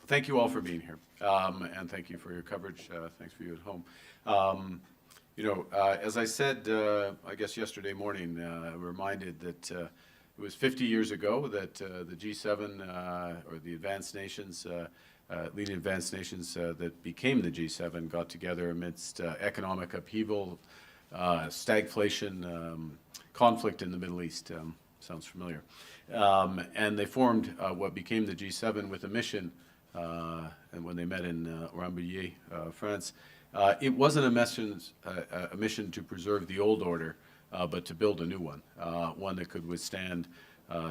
Thank you all for being here, and thank you for your coverage. Thanks for you at home. As I said, I guess yesterday morning, reminded that it was 50 years ago that the G7, or the advanced nations, leading advanced nations that became the G7, got together amidst economic upheaval, stagflation, conflict in the Middle East. Sounds familiar. And they formed what became the G7 with a mission, and when they met in Rambouillet, France. It wasn't a mission to preserve the old order, but to build a new one, one that could withstand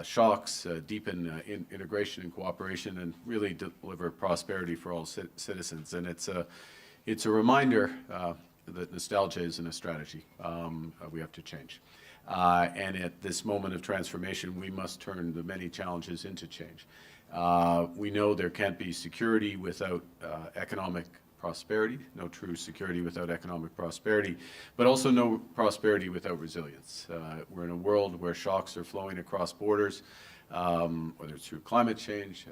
shocks, deepen integration and cooperation, and really deliver prosperity for all citizens. And it's a reminder that nostalgia isn't a strategy. We have to change. And at this moment of transformation, we must turn the many challenges into change. We know there can't be security without economic prosperity, no true security without economic prosperity, but also no prosperity without resilience. We're in a world where shocks are flowing across borders, whether it's through climate change,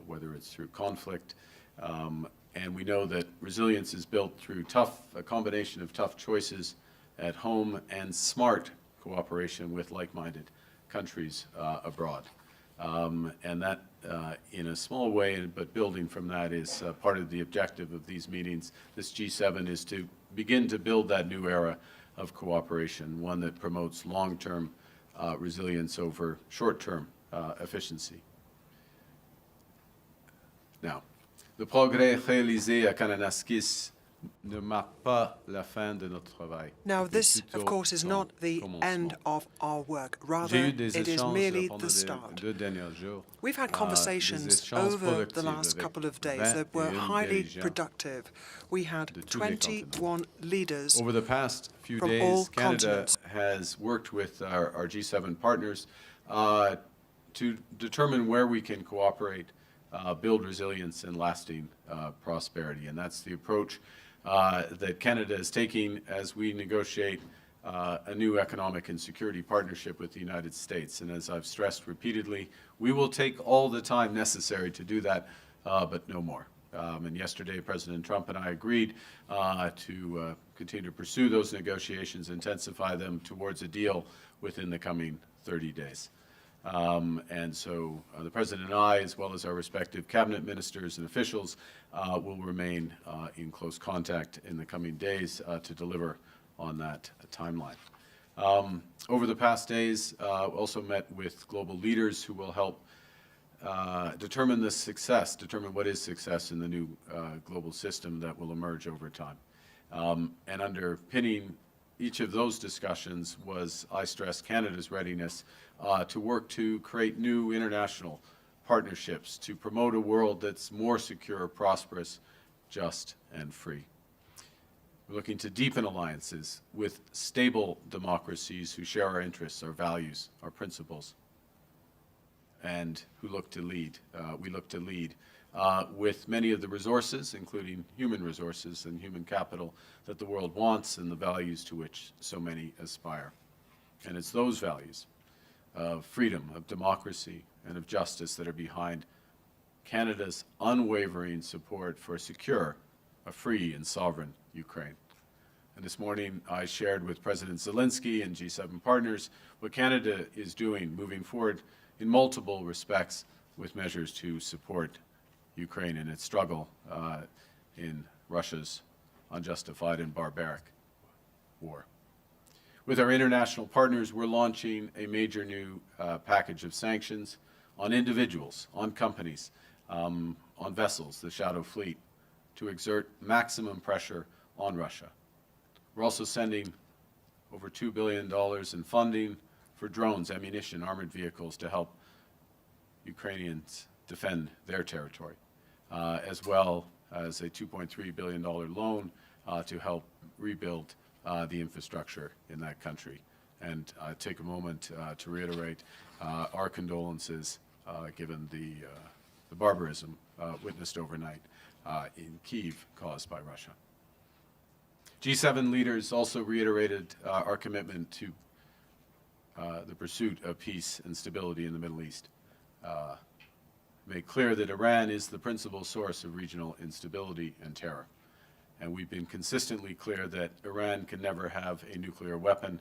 whether it's through conflict, and we know that resilience is built through a combination of tough choices at home and smart cooperation with like-minded countries abroad. And that, in a small way, but building from that, is part of the objective of these meetings. This G7 is to begin to build that new era of cooperation, one that promotes long-term resilience over short-term efficiency. Now, le progrès réalisé à Kananaskis ne marque pas la fin de notre travail. Now, this, of course, is not the end of our work. Rather, it is merely the start. We've had conversations over the last couple of days that were highly productive. We had 21 leaders over the past few days. Canada has worked with our G7 partners to determine where we can cooperate, build resilience and lasting prosperity. And that's the approach that Canada is taking as we negotiate a new economic and security partnership with the United States. And as I've stressed repeatedly, we will take all the time necessary to do that, but no more. And yesterday, President Trump and I agreed to continue to pursue those negotiations, intensify them towards a deal within the coming 30 days. And so the President and I, as well as our respective cabinet ministers and officials, will remain in close contact in the coming days to deliver on that timeline. Over the past days, also met with global leaders who will help determine what is success in the new global system that will emerge over time. And underpinning each of those discussions was, I stress, Canada's readiness to work to create new international partnerships to promote a world that's more secure, prosperous, just, and free. We're looking to deepen alliances with stable democracies who share our interests, our values, our principles, and who look to lead. We look to lead with many of the resources, including human resources and human capital, that the world wants and the values to which so many aspire. And it's those values of freedom, of democracy, and of justice that are behind Canada's unwavering support for a secure, a free, and sovereign Ukraine. And this morning, I shared with President Zelensky and G7 partners what Canada is doing, moving forward in multiple respects with measures to support Ukraine in its struggle in Russia's unjustified and barbaric war. With our international partners, we're launching a major new package of sanctions on individuals, on companies, on vessels, the Shadow Fleet, to exert maximum pressure on Russia. We're also sending over $2 billion in funding for drones, ammunition, armored vehicles to help Ukrainians defend their territory, as well as a $2.3 billion loan to help rebuild the infrastructure in that country. And take a moment to reiterate our condolences given the barbarism witnessed overnight in Kyiv caused by Russia. G7 leaders also reiterated our commitment to the pursuit of peace and stability in the Middle East. make clear that Iran is the principal source of regional instability and terror. And we've been consistently clear that Iran can never have a nuclear weapon.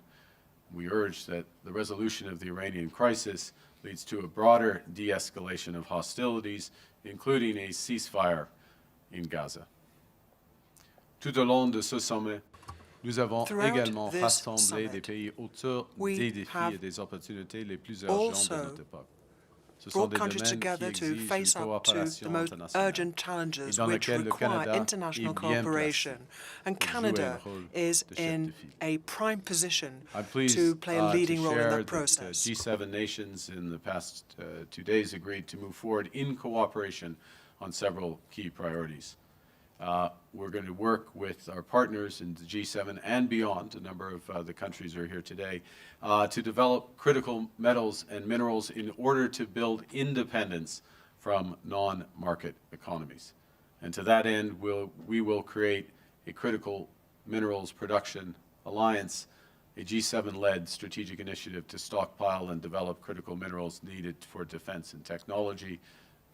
We urge that the resolution of the Iranian crisis leads to a broader de-escalation of hostilities, including a ceasefire in Gaza. Tout au long de ce sommet, nous avons également rassemblé des pays autour des défis et des opportunités les plus urgents de notre époque. Brought countries together to face up to the most urgent challenges which require international cooperation. And Canada is in a prime position to play a leading role in that process. G7 nations in the past 2 days agreed to move forward in cooperation on several key priorities. We're going to work with our partners in the G7 and beyond, a number of the countries are here today, to develop critical metals and minerals in order to build independence from non-market economies. And to that end, we will create a critical minerals production alliance, a G7-led strategic initiative to stockpile and develop critical minerals needed for defense and technology,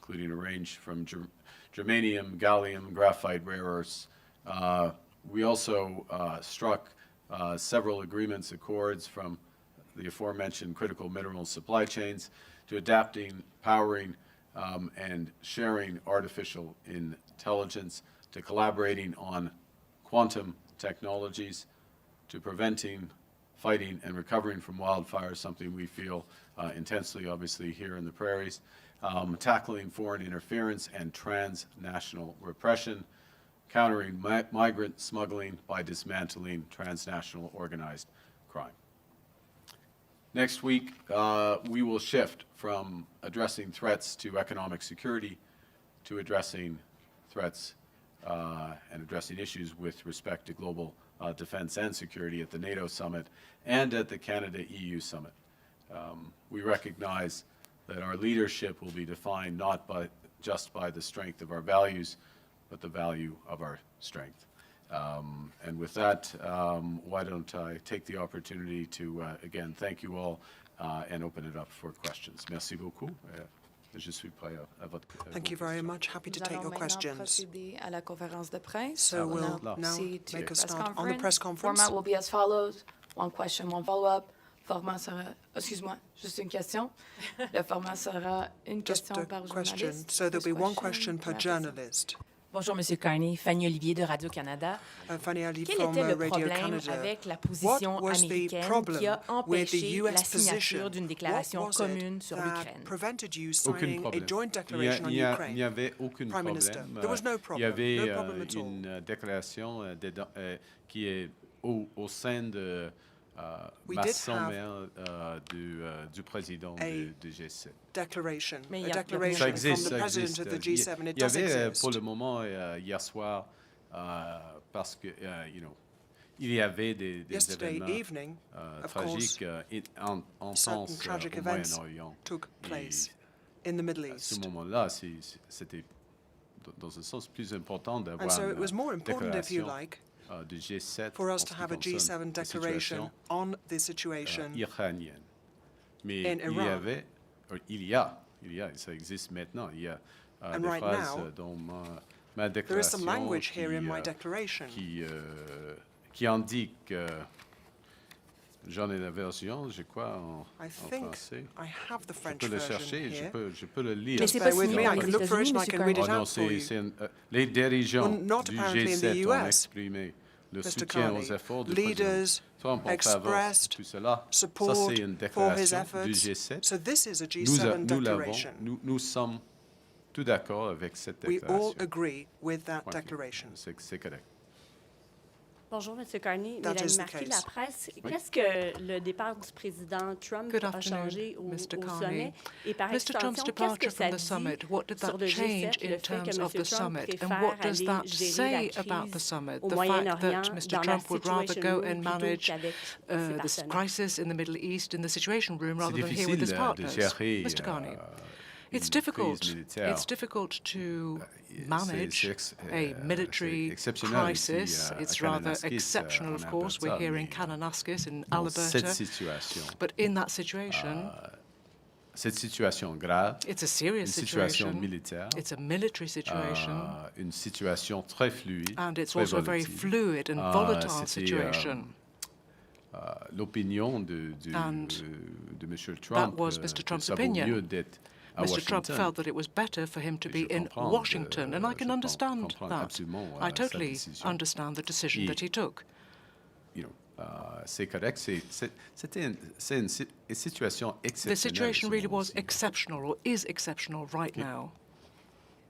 including a range from germanium, gallium, graphite, rare earths. We also struck several agreements, accords from the aforementioned critical mineral supply chains to adapting, powering, and sharing artificial intelligence, to collaborating on quantum technologies, to preventing, fighting, and recovering from wildfires, something we feel intensely, obviously, here in the prairies, tackling foreign interference and transnational repression, countering migrant smuggling by dismantling transnational organized crime. Next week, we will shift from addressing threats to economic security to addressing threats and addressing issues with respect to global defense and security at the NATO summit and at the Canada-EU summit. We recognize that our leadership will be defined not just by the strength of our values, but the value of our strength. And with that, why don't I take the opportunity to, again, thank you all and open it up for questions. Merci beaucoup. Je suis prêt à votre Thank you very much. Happy to take your questions. À la conférence de presse. So we'll now make a start on the press conference. Format will be as follows. One question, one follow-up. Format sera... Excuse-moi, juste une question. Le format sera une question par journaliste. So there'll be one question per journalist. Bonjour, Monsieur Carney. Fanny Olivier de Radio-Canada. Fanny Olivier Quel from était le Radio problème Canada. avec la position What was the américaine problem qui a with the empêché US la signature position? d'une What déclaration was commune it sur that l'Ukraine? prevented you Aucun signing a problème. joint declaration on Ukraine? Il n'y avait aucun Prime Minister, problème. there was no problem. Il y avait No problem at all. une déclaration qui est au sein de We ma did sommaire du président du G7. Declaration, Mais a il y a- declaration Ça existe, from the ça president existe. of the G7. It Il y does avait exist. pour le moment hier soir parce que il y avait des Yesterday événements evening, of course, tragiques intenses certain tragic au events Moyen-Orient. took place in the Middle À ce East. moment-là, c'était dans un sens plus important And d'avoir so it was more une important, if you déclaration like, du G7 for us en to ce have a qui concerne G7 la declaration situation on the situation iranienne. Mais in Iran. il y a, ça existe maintenant, il y a And des right phrases now, dans ma there is some déclaration language here in my declaration. qui indique, j'en ai la version, je crois, I en think français. I have the Je French peux le version chercher, here. je peux le lire. Mais c'est Bear pas with signé me, aux I can look for it and I États-Unis, can Monsieur read it Carney. non, out for you. les dirigeants Well, not du apparently in the G7 ont US, exprimé le Mr. soutien Carney. aux efforts du Leaders président Trump en faveur expressed de tout cela. Ça, support c'est une for his déclaration efforts. du G7. So this is a Nous G7 declaration. nous sommes tout d'accord avec cette We déclaration. all agree with that Point. declaration. C'est correct. Bonjour, M. Carney. That Mélanie is the Marquis, case. La Presse. Qu'est-ce que le départ du président Trump Good a afternoon, changé au Mr. sommet? Carney. Et par Mr. Trump's extension, qu'est-ce departure que ça from the summit, what did dit sur that le change G7, in le fait que terms M. of the Trump summit? And préfère what does aller that gérer say la about the crise summit? au The fact that Moyen-Orient Mr. dans la Trump would rather Situation go Room and plutôt manage qu'avec ses this partenaires? crisis in the Middle East in the Situation Room rather than here with his difficile de partners? gérer Mr. Carney. It's une difficult. crise militaire. It's difficult to C'est manage a military c'est exceptionnel ici, crisis. à It's rather Kananaskis, exceptional, of en course. We're Alberta, here in mais Kananaskis in dans cette Alberta. situation, But in that situation, cette situation grave, It's a serious une situation situation. militaire, It's a military situation. une situation très fluide, And it's très also a very volatile. fluid and volatile C'était, situation. l'opinion de M. Trump, That was Mr. que Trump's ça vaut opinion. mieux d'être à Mr. Trump Washington. felt that it was better for him to Et be je in comprends, Washington, and I je can understand comprends that. absolument, I sa totally décision. understand the decision Et- that he took. You know, c'est correct. C'est une situation exceptionnelle. The situation really selon was aussi. exceptional, or is exceptional right now.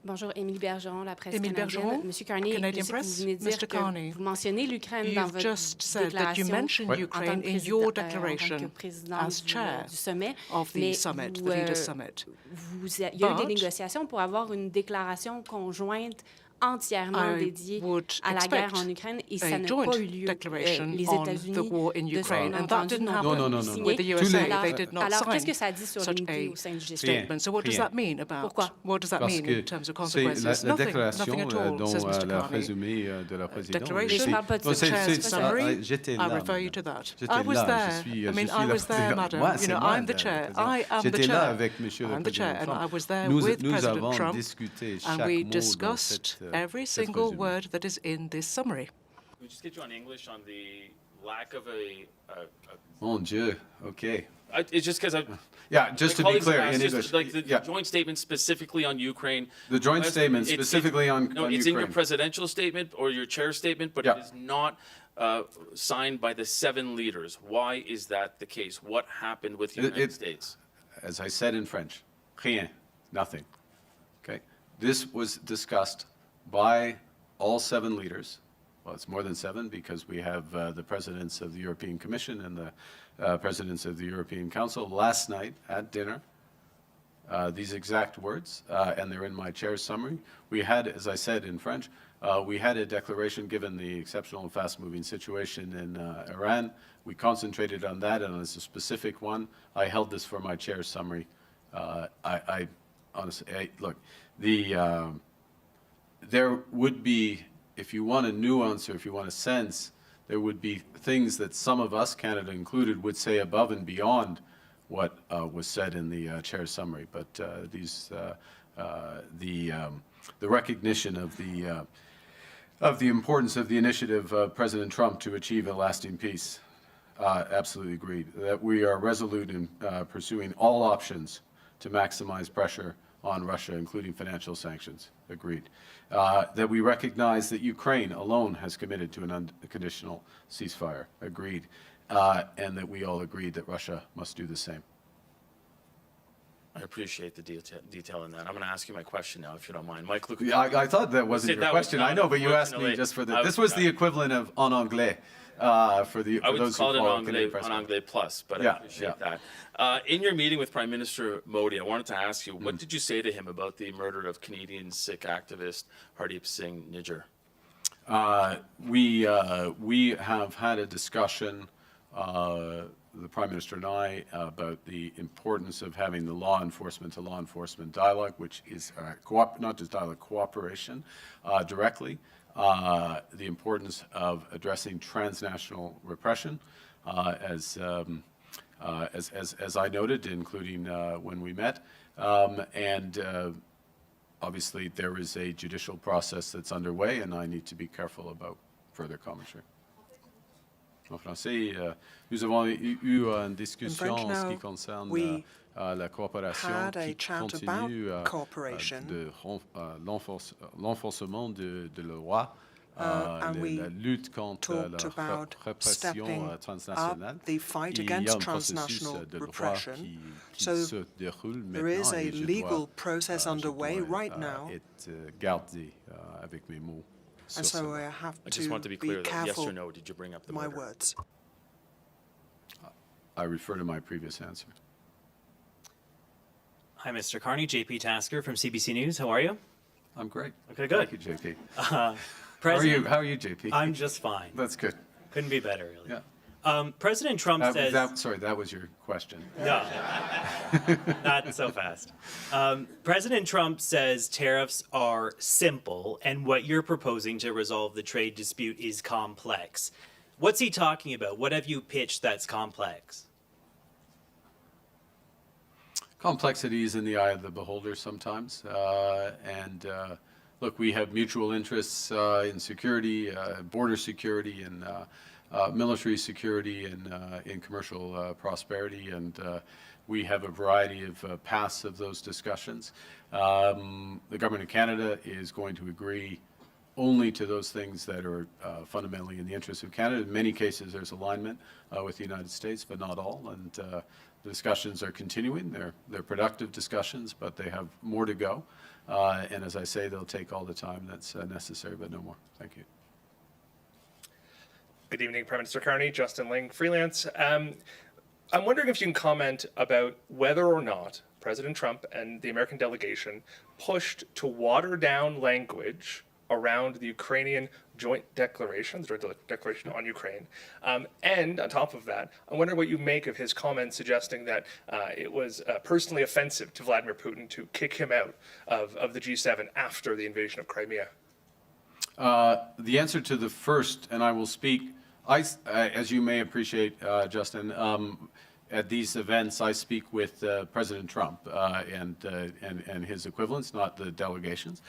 Bonjour, Émilie Bergeron, la presse Émilie canadienne. Bergeron, Monsieur Carney, Canadian je sais que Press. vous venez de dire Mr. que Carney, vous mentionnez l'Ukraine dans You've votre just said that you déclaration mentioned Ouais. en tant Ukraine que in président- your en tant que declaration présidente as chair du sommet. of the Mais summit, vous, the Leaders' Summit. il y a eu des But négociations pour avoir une déclaration conjointe entièrement I dédiée would à la guerre expect en Ukraine et a ça n'a joint pas eu lieu. declaration Les on États-Unis, the war in de ce Ukraine, qu'on a and that entendu, didn't n'ont happen pas Non, non, non, signé. with the Tous USA. les- They did not Alors, qu'est-ce que sign ça dit sur such l'unité a au sein du G7? statement. So what does Rien. that mean about? Pourquoi? What does that Parce mean que in terms of c'est consequences? la Nothing déclaration at all, dont says Mr. le Carney. résumé de la présidente. Declaration, Mais je parle pas de Non, ça. chair's summary, j'étais I là. refer you madame. to that. J'étais I was là, there. je suis I mean, la I was there, présidente. madam. Moi, You c'est know, moi, I'm the la chair. présidente. I am the J'étais là chair. avec Monsieur le I'm the chair, Président and I Trump. was there Nous, with nous President avons Trump, discuté and chaque we mot discussed dans every cette single résumé. word that is in this summary. We just get you on English on the lack of a Mon Dieu, okay. it's just because Yeah, just to be clear, in English. like the yeah. joint statement specifically on Ukraine. The joint West- statement it's- specifically on No, on it's in your Ukraine. presidential statement or your chair statement, but Yeah. it is not signed by the 7 leaders. Why is that the case? What happened with the It- United it- States? As I said in French, rien, nothing. Okay? This was discussed by all 7 leaders. Well, it's more than 7 because we have the presidents of the European Commission and the presidents of the European Council last night at dinner. These exact words, and they're in my chair's summary. We had, as I said in French, we had a declaration given the exceptional and fast-moving situation in Iran. We concentrated on that, and as a specific one, I held this for my chair's summary. I honestly, look, there would be, if you want a nuance or if you want a sense, there would be things that some of us, Canada included, would say above and beyond what was said in the chair's summary. But the recognition of the importance of the initiative of President Trump to achieve a lasting peace, absolutely agreed. That we are resolute in pursuing all options to maximize pressure on Russia, including financial sanctions, agreed. That we recognize that Ukraine alone has committed to an unconditional ceasefire, agreed. And that we all agreed that Russia must do the same. I appreciate the detail in that. I'm going to ask you my question now, if you don't mind. Mike, Luke. Yeah, I thought that wasn't See, your that was question. not, I know, but you asked me unfortunately. just for the. I This was- was the equivalent of en anglais for I would those who call it follow an Canadian anglais, press. an anglais plus, but I Yeah, appreciate yeah. that. In your meeting with Prime Minister Modi, I wanted to ask you, what did you say to him about the murder of Canadian Sikh activist Hardeep Singh Nijjar? We have had a discussion, the Prime Minister and I, about the importance of having the law enforcement to law enforcement dialogue, which is not just dialogue, cooperation directly. The importance of addressing transnational repression, as I noted, including when we met, and obviously there is a judicial process that's underway, and I need to be careful about further commentary. En français, nous avons eu une discussion en ce qui concerne we la coopération had a qui chat continue about cooperation. de l'enforcement de la loi, and we la lutte contre la talked about répression stepping transnationale. up the fight Il y a against un processus transnational de droit repression. qui So se déroule there is maintenant, a et je legal dois, process underway je dois, right now. être gardé avec mes mots. And sur so cela. I have I just want to be clear that yes careful or no, did you bring up the my murder? words. I refer to my previous answer. Hi, Mr. Carney. JP Tasker from CBC News. How are you? I'm great. Okay, good. Thank you, JP. President, How are you, JP? I'm just fine. That's good. Couldn't be better, really. Yeah. President Trump says... Sorry, that was your question. No, not so fast. President Trump says tariffs are simple, and what you're proposing to resolve the trade dispute is complex. What's he talking about? What have you pitched that's complex? Complexity is in the eye of the beholder sometimes. Look, we have mutual interests in security, border security, and military security, and in commercial prosperity, and we have a variety of paths of those discussions. The Government of Canada is going to agree only to those things that are fundamentally in the interest of Canada. In many cases, there's alignment with the United States, but not all. And the discussions are continuing. They're productive discussions, but they have more to go. And as I say, they'll take all the time that's necessary, but no more. Thank you. Good evening, Prime Minister Carney. Justin Ling, freelance. I'm wondering if you can comment about whether or not President Trump and the American delegation pushed to water down language around the Ukrainian joint declaration, the joint declaration on Ukraine. And on top of that, I wonder what you make of his comments suggesting that it was personally offensive to Vladimir Putin to kick him out of the G7 after the invasion of Crimea. The answer to the first, and I will speak, as you may appreciate, Justin, at these events, I speak with President Trump and his equivalents, not the delegations.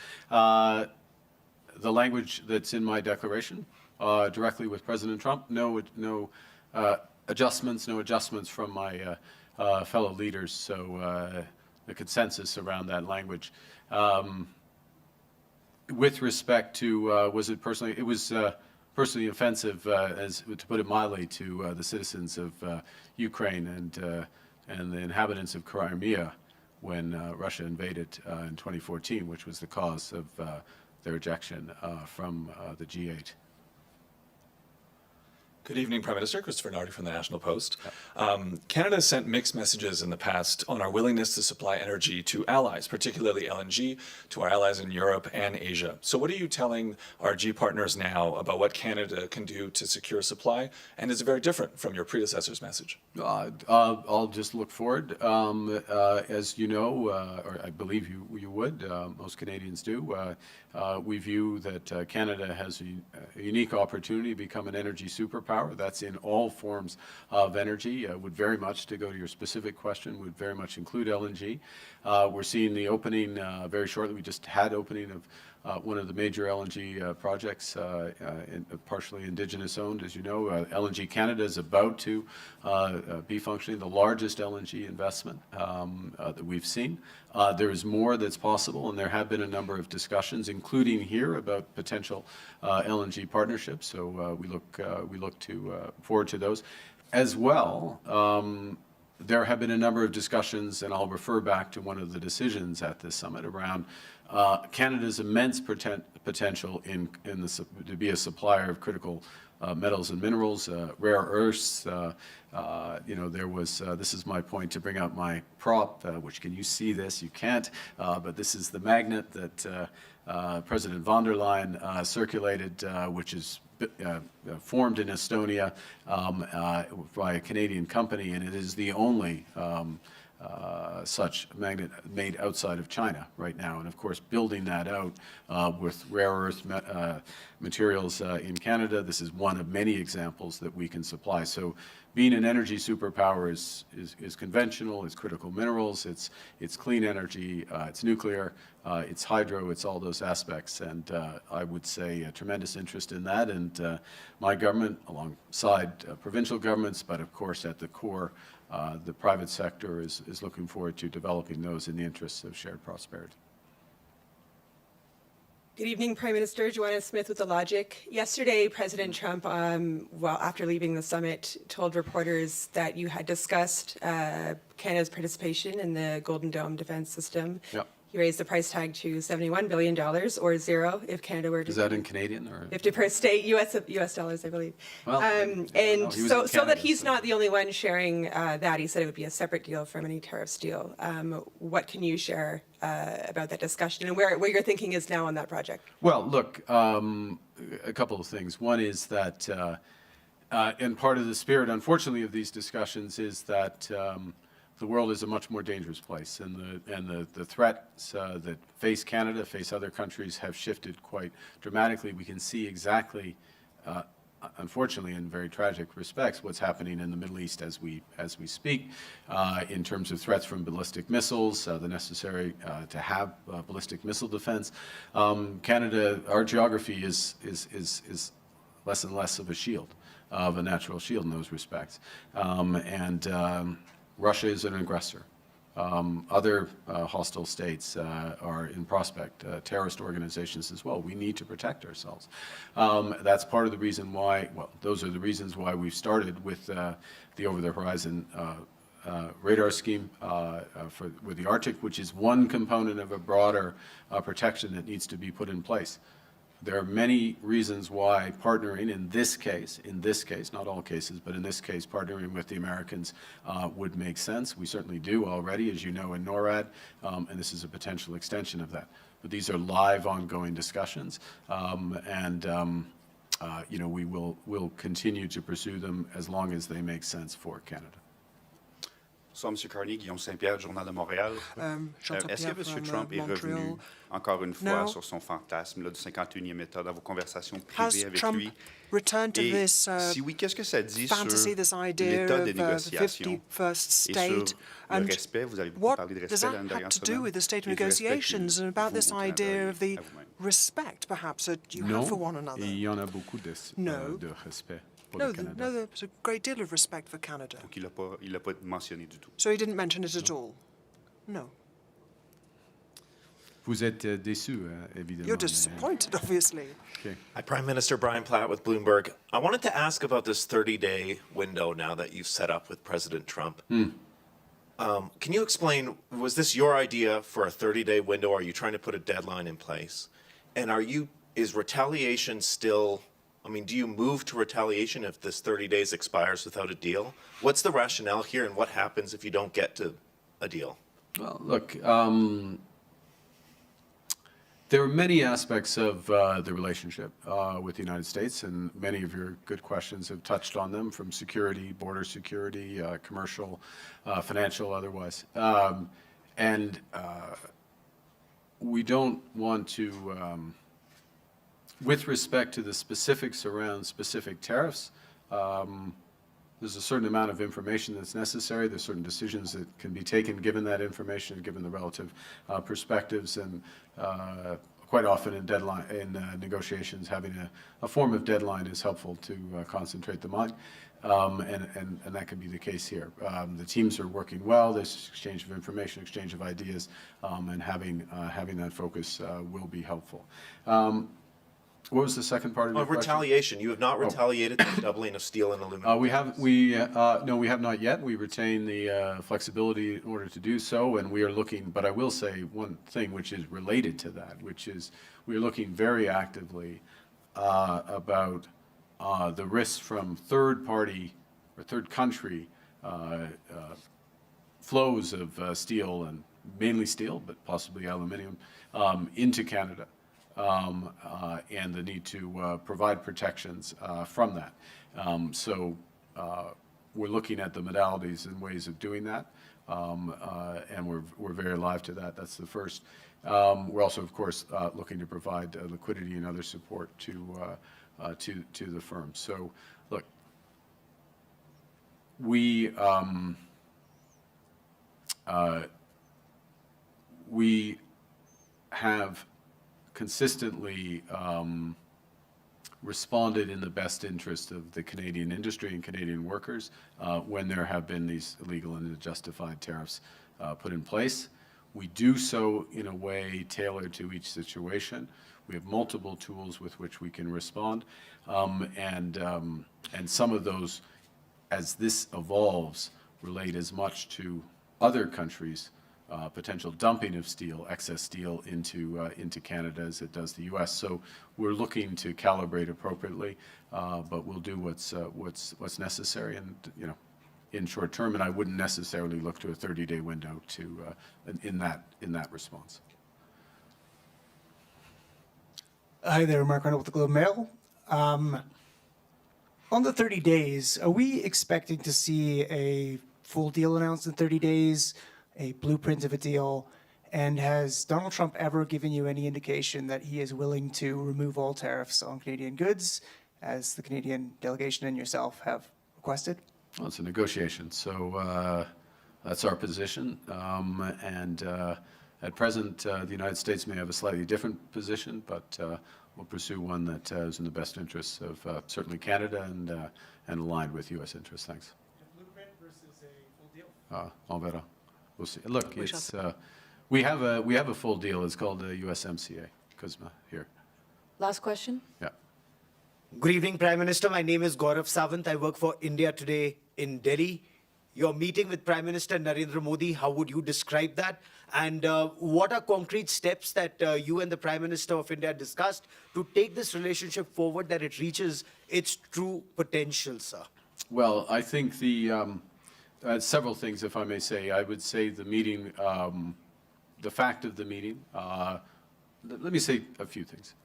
The language that's in my declaration, directly with President Trump, no adjustments from my fellow leaders. So the consensus around that language. With respect to, was it personally? It was personally offensive, as to put it mildly, to the citizens of Ukraine and the inhabitants of Crimea when Russia invaded in 2014, which was the cause of their ejection from the G8. Good evening, Prime Minister. Christopher Nardi from the National Post. Canada has sent mixed messages in the past on our willingness to supply energy to allies, particularly LNG, to our allies in Europe and Asia. So what are you telling our G partners now about what Canada can do to secure supply? And is it very different from your predecessor's message? I'll just look forward. As you know, or I believe you would, most Canadians do, we view that Canada has a unique opportunity to become an energy superpower. That's in all forms of energy. Would very much, to go to your specific question, would very much include LNG. We're seeing the opening very shortly. We just had opening of one of the major LNG projects, partially Indigenous owned, as you know. LNG Canada is about to be functioning, the largest LNG investment that we've seen. There is more that's possible, and there have been a number of discussions, including here, about potential LNG partnerships. So we look forward to those. As well, there have been a number of discussions, and I'll refer back to one of the decisions at this summit around Canada's immense potential to be a supplier of critical metals and minerals, rare earths. There was, this is my point, to bring out my prop, which, can you see this? You can't, but this is the magnet that President von der Leyen circulated, which is formed in Estonia by a Canadian company, and it is the only such magnet made outside of China right now. And of course, building that out with rare earth materials in Canada, this is one of many examples that we can supply. So being an energy superpower is conventional, it's critical minerals, it's clean energy, it's nuclear, it's hydro, it's all those aspects. And I would say a tremendous interest in that. And my government, alongside provincial governments, but of course at the core, the private sector is looking forward to developing those in the interests of shared prosperity. Good evening, Prime Minister. Joanna Smith with The Logic. Yesterday, President Trump, after leaving the summit, told reporters that you had discussed Canada's participation in the Golden Dome defense system. Yep. He raised the price tag to $71 billion, or zero if Canada were to... Is that in Canadian? Or? If to per state, US dollars, I believe. Well, and so that he's not the only one sharing that. He said it would be a separate deal from any tariffs deal. What can you share about that discussion and where your thinking is now on that project? Well, look, a couple of things. One is that, and part of the spirit, unfortunately, of these discussions is that the world is a much more dangerous place, and the threats that face Canada, face other countries, have shifted quite dramatically. We can see exactly unfortunately, in very tragic respects, what's happening in the Middle East as we speak, in terms of threats from ballistic missiles, the necessary to have ballistic missile defense. Canada, our geography is less and less of a shield, of a natural shield in those respects, and Russia is an aggressor. Other hostile states are in prospect, terrorist organizations as well. We need to protect ourselves. That's part of the reason why, well, those are the reasons why we've started with the over-the-horizon radar scheme with the Arctic, which is one component of a broader protection that needs to be put in place. There are many reasons why partnering in this case, not all cases, but in this case, partnering with the Americans would make sense. We certainly do already, as you know, in NORAD, and this is a potential extension of that. But these are live, ongoing discussions, and you know, we'll continue to pursue them as long as they make sense for Canada. Bonsoir, M. Carney, Guillaume Saint-Pierre, Journal de Montréal. Est-ce que M. Trump est revenu encore une fois sur son fantasme là, du 51e État dans vos conversations privées avec lui? Et si oui, qu'est-ce que ça dit sur l'état des négociations et sur le respect? Vous avez beaucoup parlé de respect dans la dernière semaine. With the state of negotiations and about this idea of the respect, perhaps, that you have for one another. Il y en a beaucoup de respect. No, there's a great deal of respect for Canada. Donc il l'a pas mentionné du tout. So he didn't mention it at all? No. Vous êtes déçu, évidemment. You're disappointed, obviously. Okay. Hi, Prime Minister Brian Platt with Bloomberg. I wanted to ask about this 30-day window now that you've set up with President Trump. Can you explain, was this your idea for a 30-day window? Are you trying to put a deadline in place? And is retaliation still, I mean, do you move to retaliation if this 30 days expires without a deal? What's the rationale here, and what happens if you don't get to a deal? Well, look, there are many aspects of the relationship with the United States, and many of your good questions have touched on them, from security, border security, commercial, financial, otherwise. And we don't want to, with respect to the specifics around specific tariffs, there's a certain amount of information that's necessary. There's certain decisions that can be taken given that information, given the relative perspectives, and quite often in negotiations, having a form of deadline is helpful to concentrate them on, and that can be the case here. The teams are working well. There's exchange of information, exchange of ideas, and having that focus will be helpful. What was the second part of your question? Retaliation. You have not retaliated the doubling of steel and aluminum. No, we have not yet. We retain the flexibility in order to do so, and we are looking, but I will say one thing which is related to that, which is we are looking very actively about the risks from third party or third country flows of steel, and mainly steel, but possibly aluminum, into Canada. And the need to provide protections from that. So we're looking at the modalities and ways of doing that, and we're very alive to that. That's the first. We're also, of course, looking to provide liquidity and other support to the firm. So, look, we have consistently responded in the best interest of the Canadian industry and Canadian workers when there have been these illegal and unjustified tariffs put in place. We do so in a way tailored to each situation. We have multiple tools with which we can respond, and some of those, as this evolves, relate as much to other countries' potential dumping of steel, excess steel into Canada as it does the U.S. So we're looking to calibrate appropriately, but we'll do what's necessary, and in short term. And I wouldn't necessarily look to a 30-day window in that response. Hi there, Mark Carney with the Globe and Mail. On the 30 days, are we expecting to see a full deal announced in 30 days? A blueprint of a deal, and has Donald Trump ever given you any indication that he is willing to remove all tariffs on Canadian goods as the Canadian delegation and yourself have requested? Well, it's a negotiation, so that's our position. At present, the United States may have a slightly different position, but we'll pursue one that is in the best interests of certainly Canada and aligned with U.S. interests. Thanks. Blueprint versus a full deal? On verra. We'll see. Look, it's we have a full deal. It's called the USMCA. Kuzma here. Last question. Yeah. Good evening, Prime Minister. My name is Gaurav Sawant. I work for India Today in Delhi. Your meeting with Prime Minister Narendra Modi, how would you describe that? And what are concrete steps that you and the Prime Minister of India discussed to take this relationship forward, that it reaches its true potential, sir? Well, I think several things, if I may say. I would say the meeting, the fact of the meeting, let me say a few things.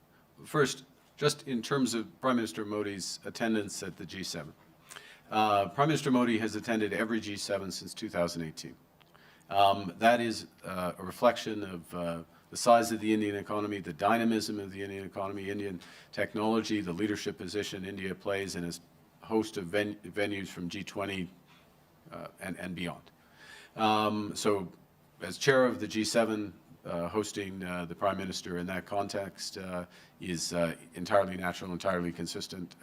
First, just in terms of Prime Minister Modi's attendance at the G7. Prime Minister Modi has attended every G7 since 2018. That is a reflection of the size of the Indian economy, the dynamism of the Indian economy, Indian technology, the leadership position India plays in a host of venues from G20 and beyond. So as chair of the G7, hosting the Prime Minister in that context is entirely natural, entirely consistent.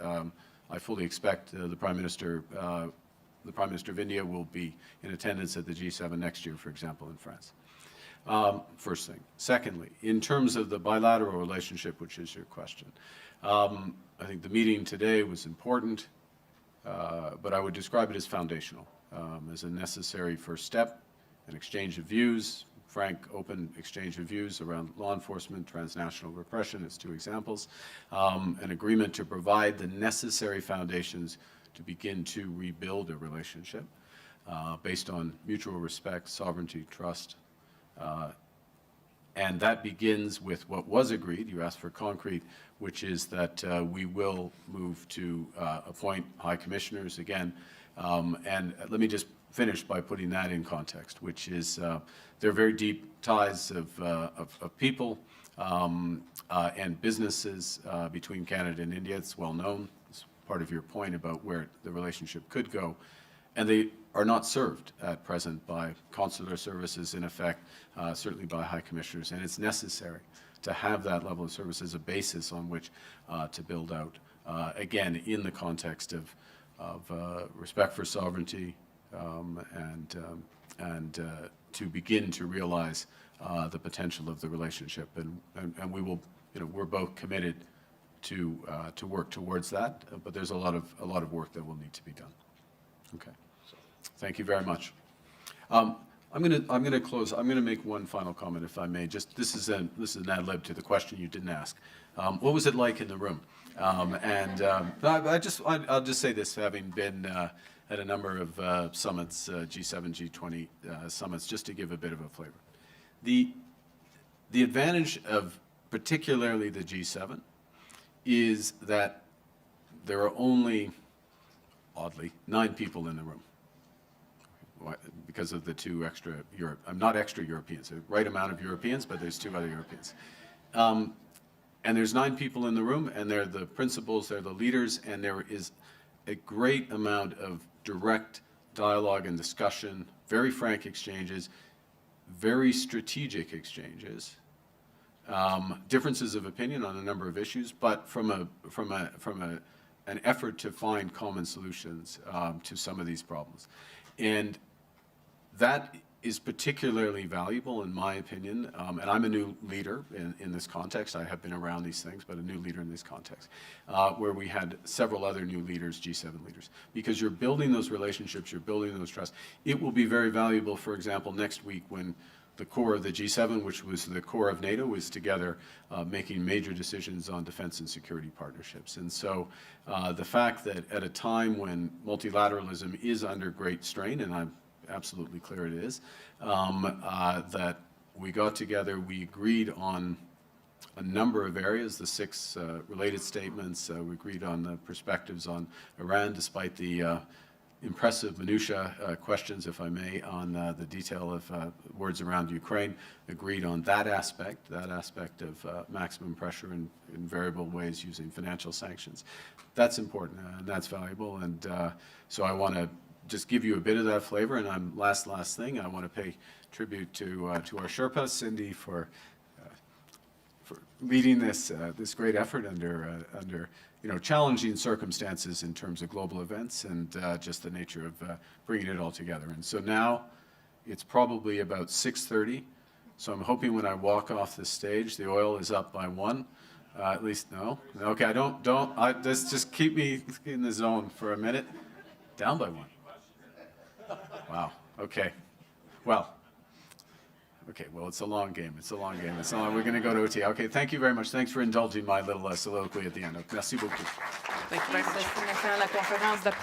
I fully expect the Prime Minister of India will be in attendance at the G7 next year, for example, in France. First thing. Secondly, in terms of the bilateral relationship, which is your question, I think the meeting today was important, but I would describe it as foundational, as a necessary first step, an exchange of views, frank, open exchange of views around law enforcement, transnational repression as two examples, an agreement to provide the necessary foundations to begin to rebuild a relationship based on mutual respect, sovereignty, trust. And that begins with what was agreed, you asked for concrete, which is that we will move to appoint high commissioners again. And let me just finish by putting that in context, which is there are very deep ties of people and businesses between Canada and India. It's well known. It's part of your point about where the relationship could go. And they are not served at present by consular services, in effect, certainly by high commissioners. And it's necessary to have that level of service as a basis on which to build out, again, in the context of respect for sovereignty, and to begin to realize the potential of the relationship, and we will, we're both committed to work towards that. But there's a lot of work that will need to be done. Okay, thank you very much. I'm going to close. I'm going to make one final comment, if I may. Just this is an ad-lib to the question you didn't ask. What was it like in the room? I'll just say this, having been at a number of summits, G7, G20 summits, just to give a bit of a flavor. The advantage of particularly the G7 is that there are only, oddly, 9 people in the room because of the 2 extra not extra Europeans, the right amount of Europeans, but there's 2 other Europeans. And there's 9 people in the room, and they're the principals, they're the leaders, and there is a great amount of direct dialogue and discussion, very frank exchanges, very strategic exchanges, differences of opinion on a number of issues, but from an effort to find common solutions to some of these problems. And that is particularly valuable, in my opinion, and I'm a new leader in this context. I have been around these things, but a new leader in this context, where we had several other new leaders, G7 leaders, because you're building those relationships, you're building those trusts. It will be very valuable, for example, next week when the core of the G7, which was the core of NATO, is together making major decisions on defense and security partnerships. And so the fact that at a time when multilateralism is under great strain, and I'm absolutely clear it is, that we got together, we agreed on a number of areas, the 6 related statements, we agreed on the perspectives on Iran, despite the impressive minutia questions, if I may, on the detail of words around Ukraine. Agreed on that aspect of maximum pressure in variable ways using financial sanctions. That's important and that's valuable. And so I want to just give you a bit of that flavor. And last thing, I want to pay tribute to our Sherpa, Cindy, for leading this great effort under challenging circumstances in terms of global events and just the nature of bringing it all together. And so now it's probably about 6:30. So I'm hoping when I walk off the stage, the oil is up by 1. At least no. Okay, just keep me in the zone for a minute. Down by 1. Wow. Okay. Well. Okay, well, it's a long game. We're going to go to OT. Okay, thank you very much. Thanks for indulging my little soliloquy at the end. Merci beaucoup. Merci. La conférence de